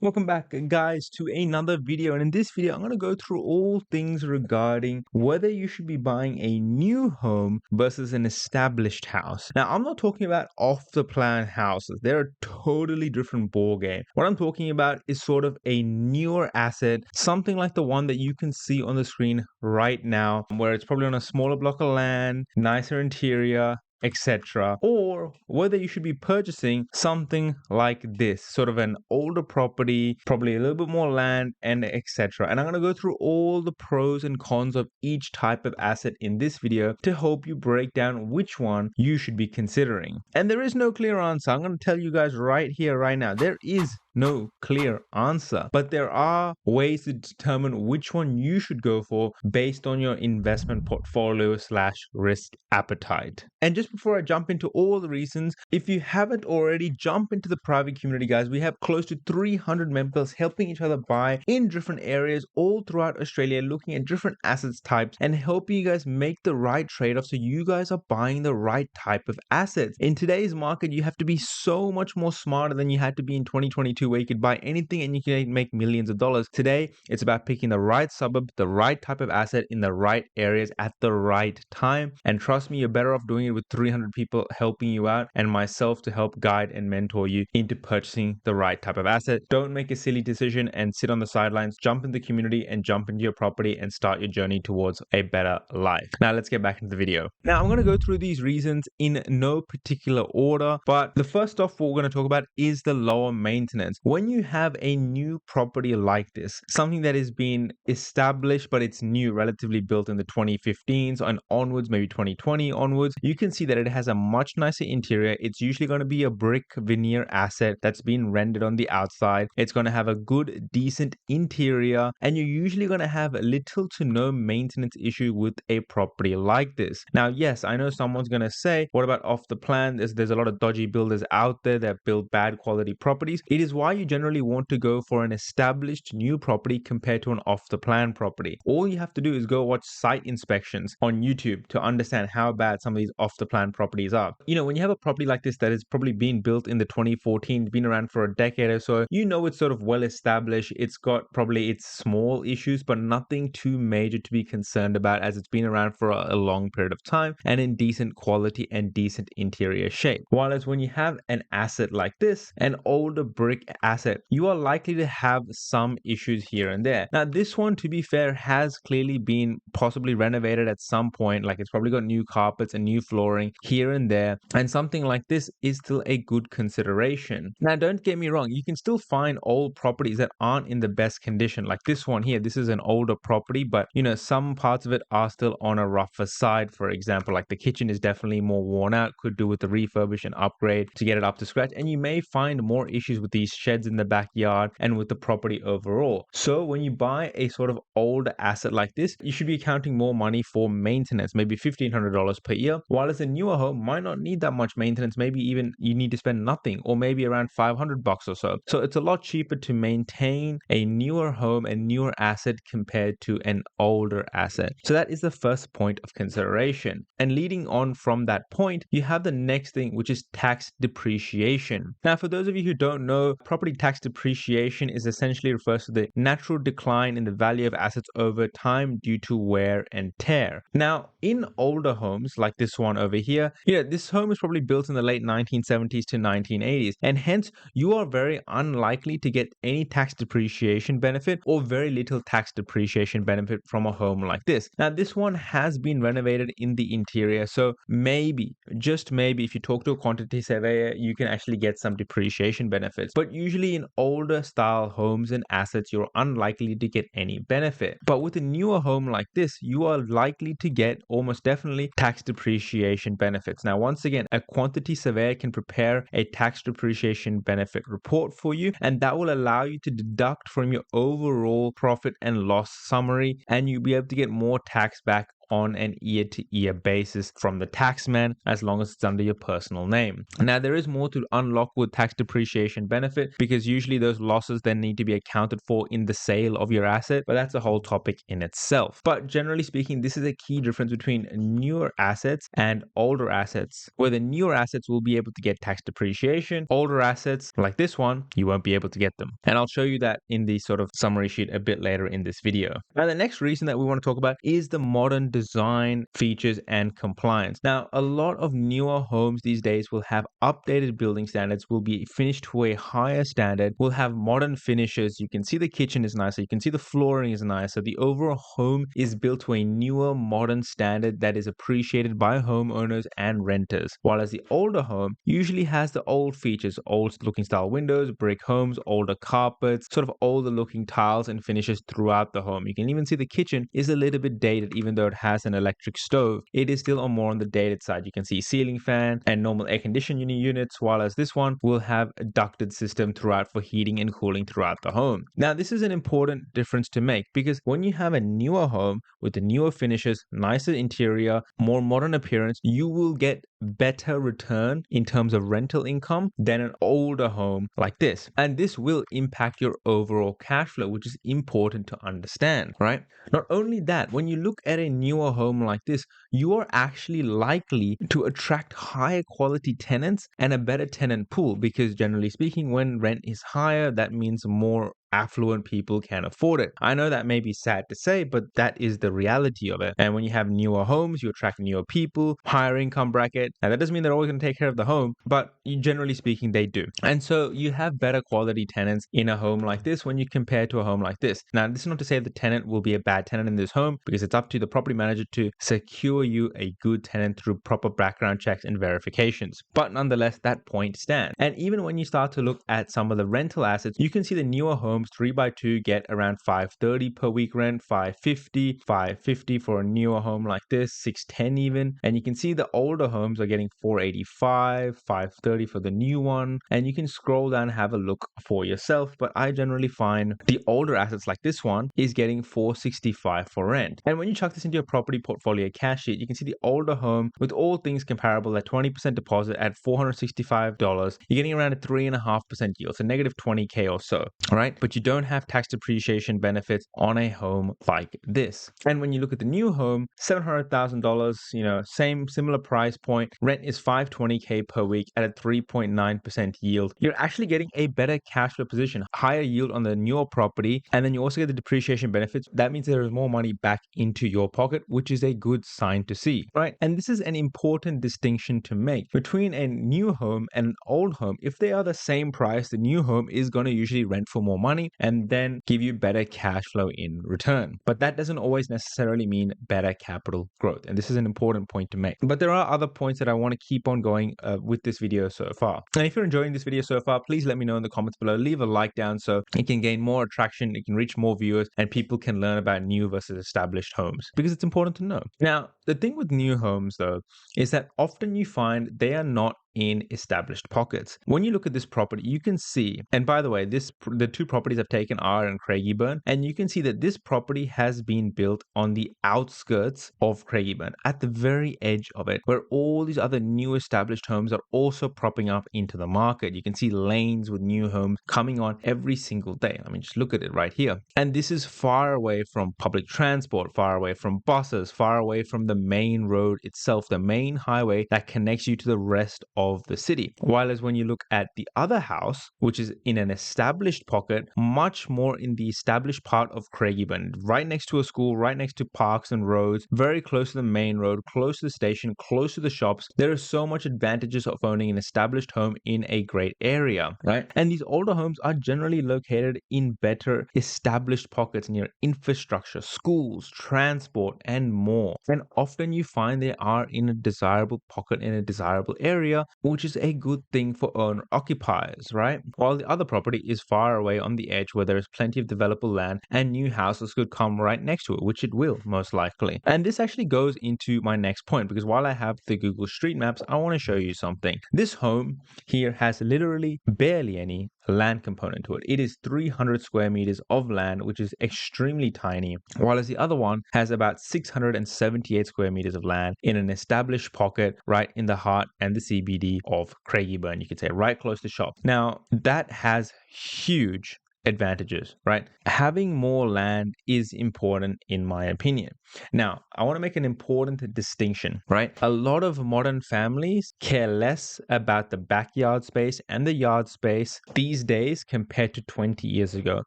Welcome back, guys, to another video. And in this video, I'm going to go through all things regarding whether you should be buying a new home versus an established house. Now, I'm not talking about off-the-plan houses. They're a totally different ballgame. What I'm talking about is sort of a newer asset, something like the one that you can see on the screen right now, where it's probably on a smaller block of land, nicer interior, etc. Or whether you should be purchasing something like this, sort of an older property, probably a little bit more land, and etc. And I'm going to go through all the pros and cons of each type of asset in this video to help you break down which one you should be considering. And there is no clear answer. I'm going to tell you guys right here, right now, there is no clear answer, but there are ways to determine which one you should go for based on your investment portfolio / risk appetite. And just before I jump into all the reasons, if you haven't already, jump into the private community, guys. We have close to 300 members helping each other buy in different areas all throughout Australia, looking at different assets types and helping you guys make the right trade-off so you guys are buying the right type of assets. In today's market, you have to be so much more smarter than you had to be in 2022, where you could buy anything and you can make millions of dollars. Today, it's about picking the right suburb, the right type of asset in the right areas at the right time. And trust me, you're better off doing it with 300 people helping you out and myself to help guide and mentor you into purchasing the right type of asset. Don't make a silly decision and sit on the sidelines. Jump in the community and jump into your property and start your journey towards a better life. Now, let's get back into the video. Now, I'm going to go through these reasons in no particular order, but the first off, what we're going to talk about is the lower maintenance. When you have a new property like this, something that is being established, but it's new, relatively built in the 2015s and onwards, maybe 2020 onwards, you can see that it has a much nicer interior. It's usually going to be a brick veneer asset that's been rendered on the outside. It's going to have a good, decent interior, and you're usually going to have little to no maintenance issue with a property like this. Now, yes, I know someone's going to say, what about off the plan? There's a lot of dodgy builders out there that build bad quality properties. It is why you generally want to go for an established new property compared to an off the plan property. All you have to do is go watch site inspections on YouTube to understand how bad some of these off the plan properties are. You know, when you have a property like this that is probably been built in the 2014s, been around for a decade or so, you know it's sort of well established. It's got probably its small issues, but nothing too major to be concerned about, as it's been around for a long period of time and in decent quality and decent interior shape. Whereas when you have an asset like this, an older brick asset, you are likely to have some issues here and there. Now, this one, to be fair, has clearly been possibly renovated at some point. Like, it's probably got new carpets and new flooring here and there, and something like this is still a good consideration. Now, don't get me wrong, you can still find old properties that aren't in the best condition. Like this one here, this is an older property, but you know, some parts of it are still on a rougher side. For example, like the kitchen is definitely more worn out, could do with the refurbish and upgrade to get it up to scratch. And you may find more issues with these sheds in the backyard and with the property overall. So when you buy a sort of older asset like this, you should be accounting more money for maintenance, maybe $1,500 per year, while as a newer home might not need that much maintenance. Maybe even you need to spend nothing, or maybe around $500 or so. So it's a lot cheaper to maintain a newer home and newer asset compared to an older asset. So that is the first point of consideration. And leading on from that point, you have the next thing, which is tax depreciation. Now, for those of you who don't know, property tax depreciation is essentially refers to the natural decline in the value of assets over time due to wear and tear. Now, in older homes like this one over here, this home is probably built in the late 1970s to 1980s, and hence you are very unlikely to get any tax depreciation benefit or very little tax depreciation benefit from a home like this. Now, this one has been renovated in the interior, so maybe, just maybe, if you talk to a quantity surveyor, you can actually get some depreciation benefits. But usually in older style homes and assets, you're unlikely to get any benefit. But with a newer home like this, you are likely to get almost definitely tax depreciation benefits. Now, once again, a quantity surveyor can prepare a tax depreciation benefit report for you, and that will allow you to deduct from your overall profit and loss summary, and you'll be able to get more tax back on an year-to-year basis from the taxman as long as it's under your personal name. Now, there is more to unlock with tax depreciation benefit because usually those losses then need to be accounted for in the sale of your asset, but that's a whole topic in itself. But generally speaking, this is a key difference between newer assets and older assets, where the newer assets will be able to get tax depreciation. Older assets like this one, you won't be able to get them. And I'll show you that in the sort of summary sheet a bit later in this video. Now, the next reason that we want to talk about is the modern design, features, and compliance. Now, a lot of newer homes these days will have updated building standards, will be finished to a higher standard, will have modern finishes. You can see the kitchen is nicer, you can see the flooring is nicer. The overall home is built to a newer, modern standard that is appreciated by homeowners and renters. While as the older home usually has the old features, old looking style windows, brick homes, older carpets, sort of older looking tiles and finishes throughout the home. You can even see the kitchen is a little bit dated, even though it has an electric stove. It is still more on the dated side. You can see ceiling fan and normal air conditioning units, while as this one will have a ducted system throughout for heating and cooling throughout the home. Now, this is an important difference to make because when you have a newer home with the newer finishes, nicer interior, more modern appearance, you will get better return in terms of rental income than an older home like this. And this will impact your overall cash flow, which is important to understand, right? Not only that, when you look at a newer home like this, you are actually likely to attract higher quality tenants and a better tenant pool because generally speaking, when rent is higher, that means more affluent people can afford it. I know that may be sad to say, but that is the reality of it. And when you have newer homes, you attract newer people, higher income bracket. Now, that doesn't mean they're always going to take care of the home, but generally speaking, they do. And so you have better quality tenants in a home like this when you compare to a home like this. Now, this is not to say the tenant will be a bad tenant in this home because it's up to the property manager to secure you a good tenant through proper background checks and verifications. But nonetheless, that point stands. And even when you start to look at some of the rental assets, you can see the newer homes 3x2 get around $530 per week rent, $550 for a newer home like this, $610 even. And you can see the older homes are getting $485, $530 for the new one. And you can scroll down and have a look for yourself. But I generally find the older assets like this one is getting $465 for rent. And when you chuck this into your property portfolio cash sheet, you can see the older home with all things comparable at 20% deposit at $465, you're getting around a 3.5% yield, so negative 20K or so, all right? But you don't have tax depreciation benefits on a home like this. And when you look at the new home, $700,000, similar price point, rent is $520K per week at a 3.9% yield. You're actually getting a better cash flow position, higher yield on the newer property, and then you also get the depreciation benefits. That means there is more money back into your pocket, which is a good sign to see, right? And this is an important distinction to make between a new home and an old home. If they are the same price, the new home is going to usually rent for more money and then give you better cash flow in return. But that doesn't always necessarily mean better capital growth. And this is an important point to make. But there are other points that I want to keep on going with this video so far. And if you're enjoying this video so far, please let me know in the comments below. Leave a like down so it can gain more attraction, it can reach more viewers, and people can learn about new versus established homes because it's important to know. Now, the thing with new homes though is that often you find they are not in established pockets. When you look at this property, you can see, and by the way, the two properties I've taken are in Craigieburn, and you can see that this property has been built on the outskirts of Craigieburn, at the very edge of it, where all these other new established homes are also propping up into the market. You can see lanes with new homes coming on every single day. I mean, just look at it right here. And this is far away from public transport, far away from buses, far away from the main road itself, the main highway that connects you to the rest of the city. While as when you look at the other house, which is in an established pocket, much more in the established part of Craigieburn, right next to a school, right next to parks and roads, very close to the main road, close to the station, close to the shops. There are so much advantages of owning an established home in a great area, right? And these older homes are generally located in better established pockets near infrastructure, schools, transport, and more. And often you find they are in a desirable pocket in a desirable area, which is a good thing for owner occupiers, right? While the other property is far away on the edge where there is plenty of developable land and new houses could come right next to it, which it will most likely. And this actually goes into my next point because while I have the Google Street Maps, I want to show you something. This home here has literally barely any land component to it. It is 300 square meters of land, which is extremely tiny, while as the other one has about 678 square meters of land in an established pocket right in the heart and the CBD of Craigieburn, you could say, right close to shop. Now, that has huge advantages, right? Having more land is important in my opinion. Now, I want to make an important distinction, right? A lot of modern families care less about the backyard space and the yard space these days compared to 20 years ago,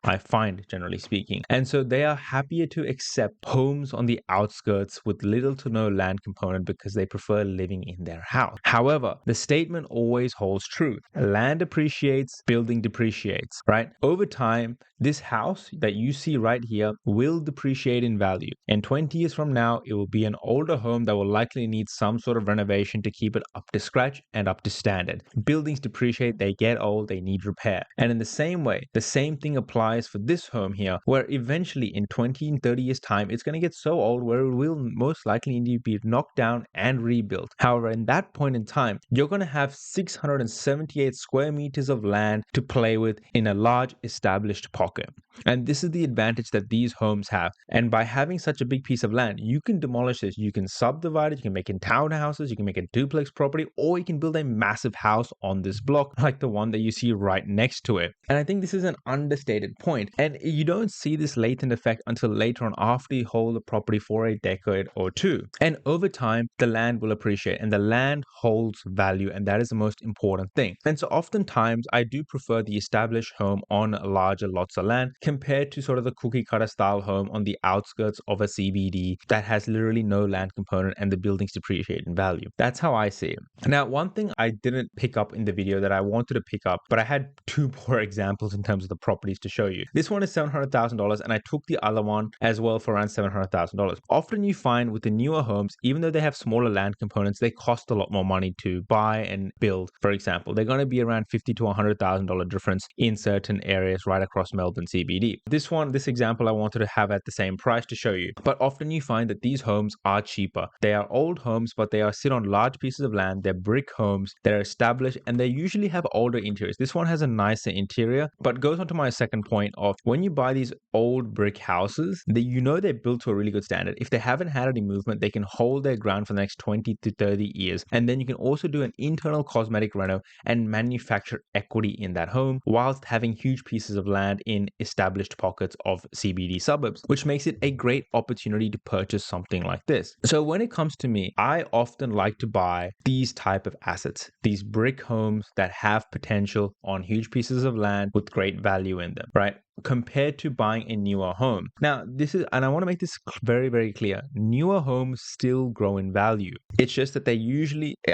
I find, generally speaking. And so they are happier to accept homes on the outskirts with little to no land component because they prefer living in their house. However, the statement always holds true. Land appreciates, building depreciates, right? Over time, this house that you see right here will depreciate in value. And 20 years from now, it will be an older home that will likely need some sort of renovation to keep it up to scratch and up to standard. Buildings depreciate, they get old, they need repair. And in the same way, the same thing applies for this home here, where eventually in 20 and 30 years time, it's going to get so old where it will most likely need to be knocked down and rebuilt. However, in that point in time, you're going to have 678 square meters of land to play with in a large established pocket. And this is the advantage that these homes have. And by having such a big piece of land, you can demolish this. You can subdivide it. You can make it townhouses. You can make a duplex property, or you can build a massive house on this block like the one that you see right next to it. And I think this is an understated point. And you don't see this latent effect until later on after you hold the property for a decade or two. And over time, the land will appreciate and the land holds value. And that is the most important thing. And so oftentimes I do prefer the established home on larger lots of land compared to sort of the cookie cutter style home on the outskirts of a CBD that has literally no land component and the buildings depreciate in value. That's how I see it. Now, one thing I didn't pick up in the video that I wanted to pick up, but I had two more examples in terms of the properties to show you. This one is $700,000 and I took the other one as well for around $700,000. Often you find with the newer homes, even though they have smaller land components, they cost a lot more money to buy and build. For example, they're going to be around $50,000 to $100,000 difference in certain areas right across Melbourne CBD. This example I wanted to have at the same price to show you. But often you find that these homes are cheaper. They are old homes, but they are sit on large pieces of land. They're brick homes. They're established and they usually have older interiors. This one has a nicer interior, but goes on to my second point of when you buy these old brick houses, they're built to a really good standard. If they haven't had any movement, they can hold their ground for the next 20 to 30 years. And then you can also do an internal cosmetic reno and manufacture equity in that home whilst having huge pieces of land in established pockets of CBD suburbs, which makes it a great opportunity to purchase something like this. So when it comes to me, I often like to buy these type of assets, these brick homes that have potential on huge pieces of land with great value in them, right? Compared to buying a newer home. Now, and I want to make this very, very clear. Newer homes still grow in value. It's just that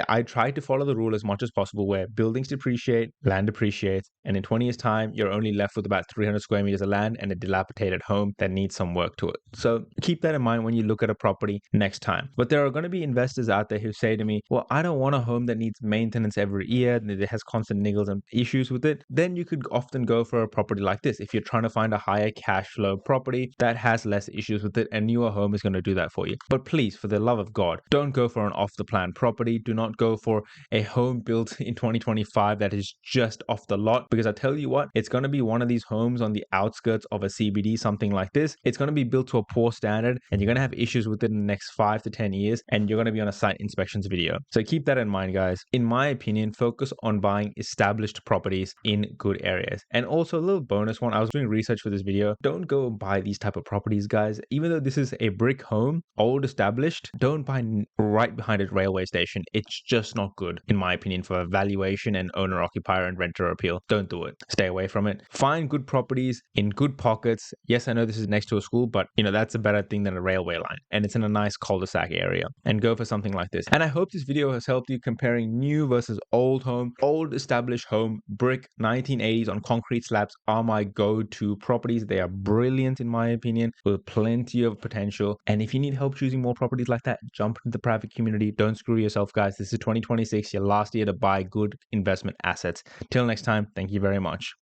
I try to follow the rule as much as possible where buildings depreciate, land depreciates, and in 20 years time, you're only left with about 300 square meters of land and a dilapidated home that needs some work to it. So keep that in mind when you look at a property next time. But there are going to be investors out there who say to me, well, I don't want a home that needs maintenance every year, that has constant niggles and issues with it. Then you could often go for a property like this. If you're trying to find a higher cash flow property that has less issues with it, a newer home is going to do that for you. But please, for the love of God, don't go for an off the plan property. Do not go for a home built in 2025 that is just off the lot, because I tell you what, it's going to be one of these homes on the outskirts of a CBD, something like this. It's going to be built to a poor standard and you're going to have issues with it in the next 5 to 10 years and you're going to be on a site inspections video. So keep that in mind, guys. In my opinion, focus on buying established properties in good areas. And also a little bonus one, I was doing research for this video. Don't go buy these type of properties, guys. Even though this is a brick home, old established, don't buy right behind a railway station. It's just not good, in my opinion, for valuation and owner occupier and renter appeal. Don't do it. Stay away from it. Find good properties in good pockets. Yes, I know this is next to a school, but that's a better thing than a railway line. And it's in a nice cul-de-sac area. And go for something like this. And I hope this video has helped you comparing new versus old home. Old established home, brick, 1980s on concrete slabs are my go-to properties. They are brilliant in my opinion, with plenty of potential. And if you need help choosing more properties like that, jump into the private community. Don't screw yourself, guys. This is 2026, your last year to buy good investment assets. Till next time, thank you very much.